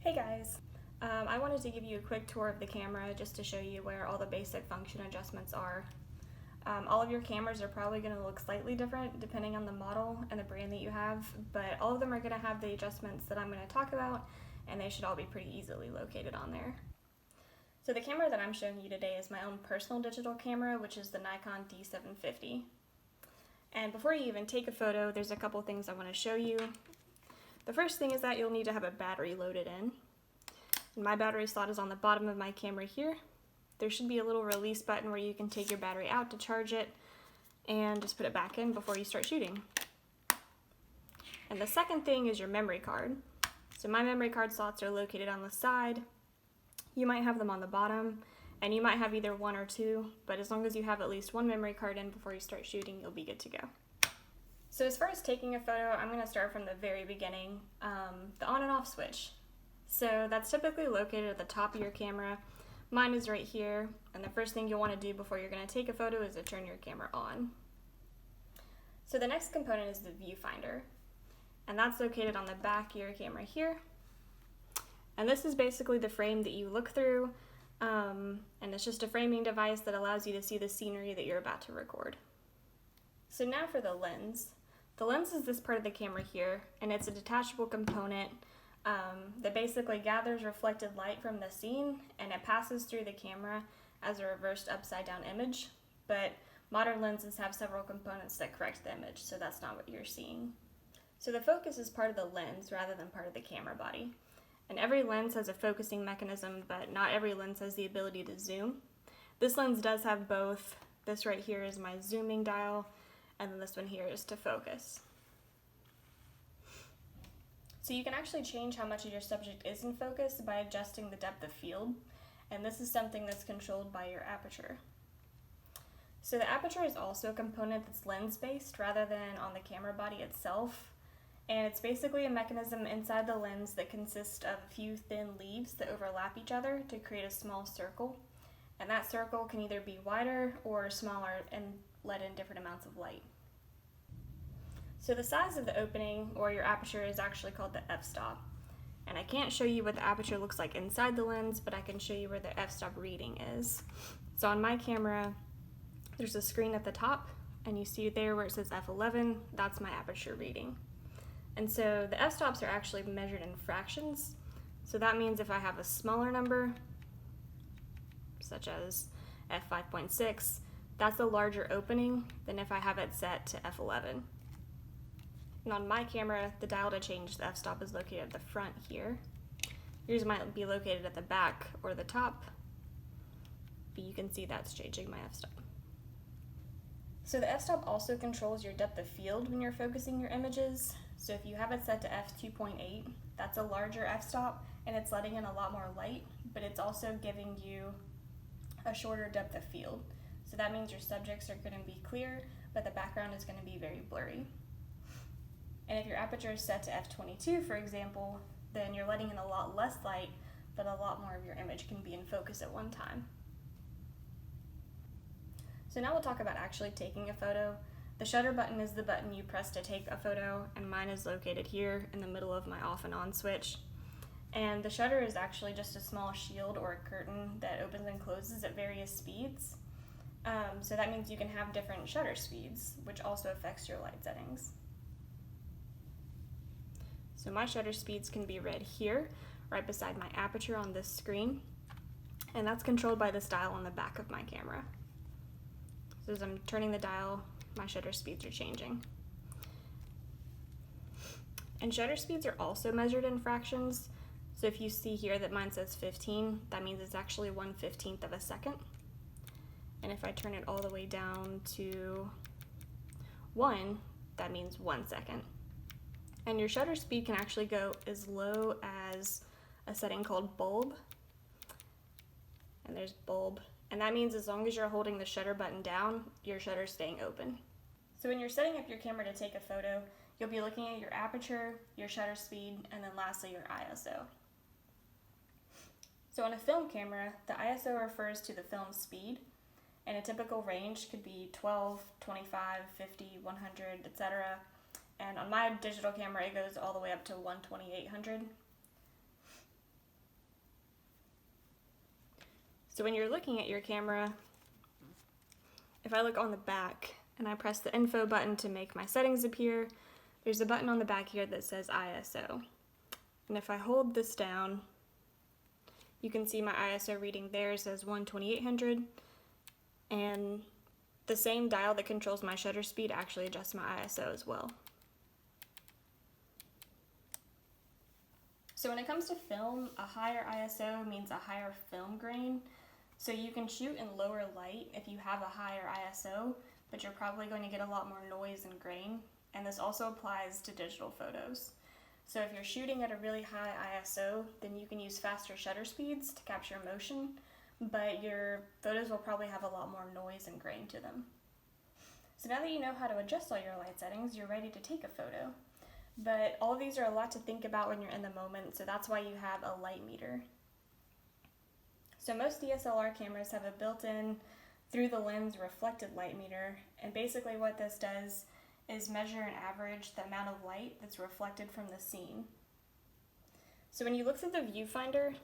Hey guys, I wanted to give you a quick tour of the camera just to show you where all the basic function adjustments are. All of your cameras are probably going to look slightly different depending on the model and the brand that you have, but all of them are going to have the adjustments that I'm going to talk about, and they should all be pretty easily located on there. So the camera that I'm showing you today is my own personal digital camera, which is the Nikon D750. And before you even take a photo, there's a couple things I want to show you. The first thing is that you'll need to have a battery loaded in. And my battery slot is on the bottom of my camera here. There should be a little release button where you can take your battery out to charge it and just put it back in before you start shooting. And the second thing is your memory card. So my memory card slots are located on the side. You might have them on the bottom, and you might have either one or two, but as long as you have at least one memory card in before you start shooting, you'll be good to go. So as far as taking a photo, I'm going to start from the very beginning, the on and off switch. So that's typically located at the top of your camera. Mine is right here, and the first thing you'll want to do before you're going to take a photo is to turn your camera on. So the next component is the viewfinder, and that's located on the back of your camera here. And this is basically the frame that you look through, and it's just a framing device that allows you to see the scenery that you're about to record. So now for the lens. The lens is this part of the camera here, and it's a detachable component that basically gathers reflected light from the scene, and it passes through the camera as a reversed upside down image. But modern lenses have several components that correct the image, so that's not what you're seeing. So the focus is part of the lens rather than part of the camera body. And every lens has a focusing mechanism, but not every lens has the ability to zoom. This lens does have both. This right here is my zooming dial, and then this one here is to focus. So you can actually change how much of your subject is in focus by adjusting the depth of field, and this is something that's controlled by your aperture. So the aperture is also a component that's lens-based rather than on the camera body itself, and it's basically a mechanism inside the lens that consists of a few thin leaves that overlap each other to create a small circle, and that circle can either be wider or smaller and let in different amounts of light. So the size of the opening, or your aperture, is actually called the f-stop. And I can't show you what the aperture looks like inside the lens, but I can show you where the f-stop reading is. So on my camera, there's a screen at the top, and you see there where it says f11, that's my aperture reading. And so the f-stops are actually measured in fractions. So that means if I have a smaller number, such as f5.6, that's a larger opening than if I have it set to f11. And on my camera, the dial to change the f-stop is located at the front here. Yours might be located at the back or the top, but you can see that's changing my f-stop. So the f-stop also controls your depth of field when you're focusing your images. So if you have it set to f2.8, that's a larger f-stop, and it's letting in a lot more light, but it's also giving you a shorter depth of field. So that means your subjects are going to be clear, but the background is going to be very blurry. And if your aperture is set to f22, for example, then you're letting in a lot less light, but a lot more of your image can be in focus at one time. So now we'll talk about actually taking a photo. The shutter button is the button you press to take a photo, and mine is located here in the middle of my off and on switch. And the shutter is actually just a small shield or a curtain that opens and closes at various speeds. So that means you can have different shutter speeds, which also affects your light settings. So my shutter speeds can be read here, right beside my aperture on this screen, and that's controlled by this dial on the back of my camera. So as I'm turning the dial, my shutter speeds are changing. And shutter speeds are also measured in fractions. So if you see here that mine says 15, that means it's actually 1/15 of a second. And if I turn it all the way down to 1, that means 1 second. And your shutter speed can actually go as low as a setting called bulb. And there's bulb. And that means as long as you're holding the shutter button down, your shutter's staying open. So when you're setting up your camera to take a photo, you'll be looking at your aperture, your shutter speed, and then lastly your ISO. So on a film camera, the ISO refers to the film speed, and a typical range could be 12, 25, 50, 100, etc. And on my digital camera, it goes all the way up to 12800. So when you're looking at your camera, if I look on the back and I press the info button to make my settings appear, there's a button on the back here that says ISO. And if I hold this down, you can see my ISO reading there says 1/2800, and the same dial that controls my shutter speed actually adjusts my ISO as well. So when it comes to film, a higher ISO means a higher film grain. So you can shoot in lower light if you have a higher ISO, but you're probably going to get a lot more noise and grain. And this also applies to digital photos. So if you're shooting at a really high ISO, then you can use faster shutter speeds to capture motion, but your photos will probably have a lot more noise and grain to them. So now that you know how to adjust all your light settings, you're ready to take a photo. But all of these are a lot to think about when you're in the moment, so that's why you have a light meter. So most DSLR cameras have a built-in through the lens reflected light meter, and basically what this does is measure and average the amount of light that's reflected from the scene. So when you look through the viewfinder,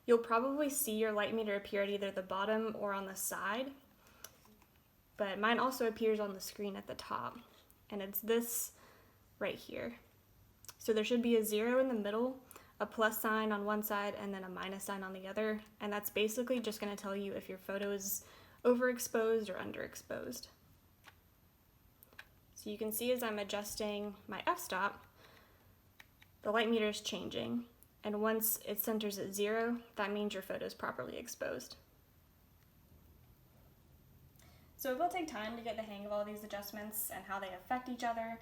you'll probably see your light meter appear at either the bottom or on the side, but mine also appears on the screen at the top, and it's this right here. So there should be a 0 in the middle, a plus sign on one side, and then a minus sign on the other, and that's basically just going to tell you if your photo is overexposed or underexposed. So you can see as I'm adjusting my f-stop, the light meter is changing, and once it centers at 0, that means your photo is properly exposed. So it will take time to get the hang of all these adjustments and how they affect each other.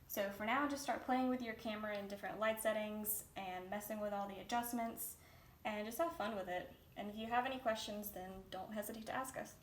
So for now, just start playing with your camera in different light settings and messing with all the adjustments, and just have fun with it. And if you have any questions, then don't hesitate to ask us.